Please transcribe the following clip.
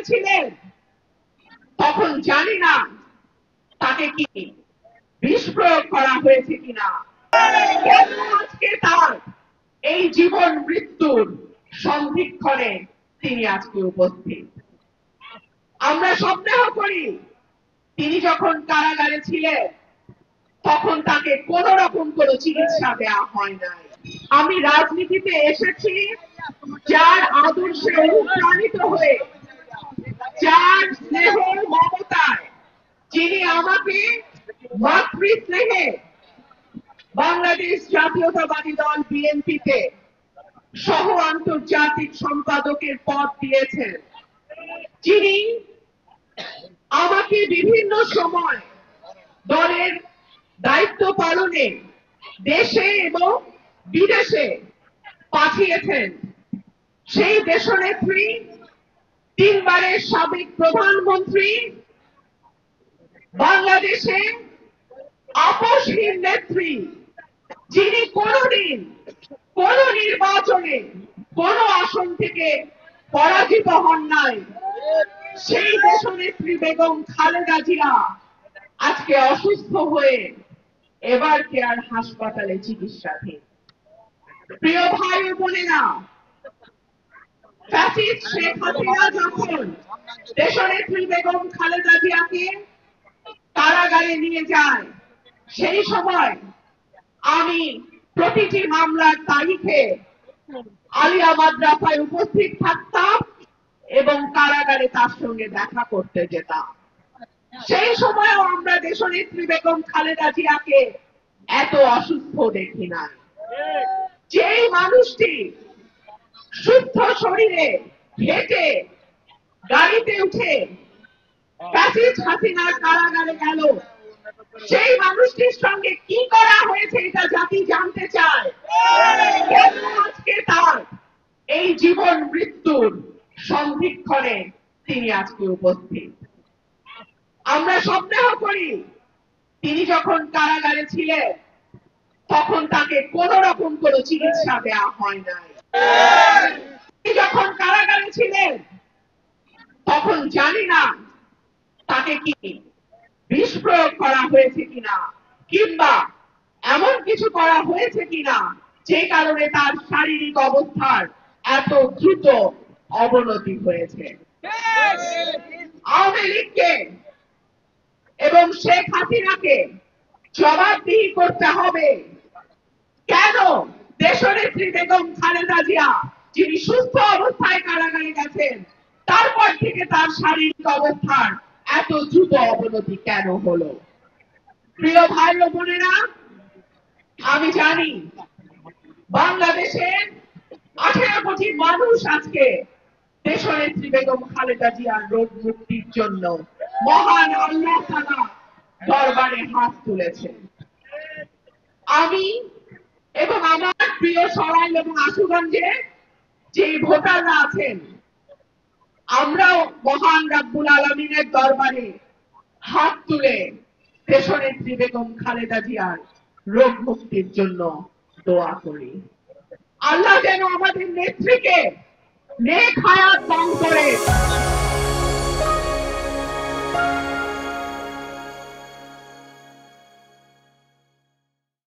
ছিলেন তখন জানি না তাকে কি বিষ প্রয়োগ করা হয়েছে কিনা, কেন আজকে তার এই জীবন মৃত্যুর সন্ধিক্ষণে তিনি আজকে উপস্থিত। আমরা সন্দেহ করি তিনি যখন কারাগারে ছিলেন তখন তাকে কোন রকম কোন চিকিৎসা দেওয়া হয় নাই। আমি রাজনীতিতে এসেছি যার আদর্শে অনুপ্রাণিত হয়ে, যার স্নেহ মমতায়, যিনি আমাকে মাতৃ স্নেহে বাংলাদেশ জাতীয়তাবাদী দল বিএনপিতে সহ আন্তর্জাতিক সম্পাদকের পদ দিয়েছেন, যিনি আমাকে বিভিন্ন সময় দলের দায়িত্ব পালনে দেশে এবং বিদেশে পাঠিয়েছেন, সেই দেশনেত্রী, তিনবারের সাবেক প্রধানমন্ত্রী, বাংলাদেশে আপোষহীন নেত্রী, যিনি কোনদিন কোন নির্বাচনে কোন আসন থেকে পরাজিত হন নাই, সেই দেশনেত্রী বেগম খালেদা জিয়া আজকে অসুস্থ হয়ে এবার কেয়ার হাসপাতালে চিকিৎসাধীন। প্রিয় ভাই ও বোনেরা, ফ্যাসিস্ট শেখ হাসিনা যখন দেশনেত্রী বেগম খালেদা জিয়াকে কারাগারে নিয়ে যায়, সেই সময় আমি প্রতিটি মামলার তারিখে আলিয়া মাদ্রাসায় উপস্থিত থাকতাম এবং কারাগারে তার সঙ্গে দেখা করতে যেতাম। সেই সময়ও আমরা দেশনেত্রী বেগম খালেদা জিয়াকে এত অসুস্থ দেখি না। যেই মানুষটি সুস্থ শরীরে হেঁটে গাড়িতে উঠে ফ্যাসিস্ট হাসিনার কারাগারে গেল, সেই মানুষটির সঙ্গে কি করা হয়েছে এটা জাতি জানতে চায়। কেন আজকে তার এই জীবন মৃত্যুর সন্ধিক্ষণে তিনি আজকে উপস্থিত। আমরা সন্দেহ করি তিনি যখন কারাগারে ছিলেন তখন তাকে কোন রকম কোন চিকিৎসা দেওয়া হয় নাই। তিনি যখন কারাগারে ছিলেন তখন জানি না তাকে কি বিষ প্রয়োগ করা হয়েছে কিনা, কিংবা এমন কিছু করা হয়েছে কিনা যে কারণে তার শারীরিক অবস্থার এত দ্রুত অবনতি হয়েছে। আওয়ামী লীগকে এবং শেখ হাসিনাকে জবাবদিহি করতে হবে, কেন দেশনেত্রী বেগম খালেদা জিয়া, যিনি সুস্থ অবস্থায় কারাগারে গেছেন, তারপর থেকে তার শারীরিক অবস্থার এত দ্রুত অবনতি কেন হলো। প্রিয় ভাই ও বোনেরা, আমি জানি বাংলাদেশের 18 কোটি মানুষ আজকে দেশনেত্রী বেগম খালেদা জিয়ার রোগ মুক্তির জন্য মহান আল্লাহ তাআলা দরবারে হাত তুলেছে। আমি এবং আমার প্রিয় সরাইল এবং আশুগঞ্জে যে ভোটাররা আছেন, আমরাও মহান রাব্বুল আলামিনের দরবারে হাত তুলে দেশনেত্রী বেগম খালেদা জিয়ার রোগ মুক্তির জন্য দোয়া করি। আল্লাহ যেন আমাদের নেত্রীকে নেক হায়াত দান করে।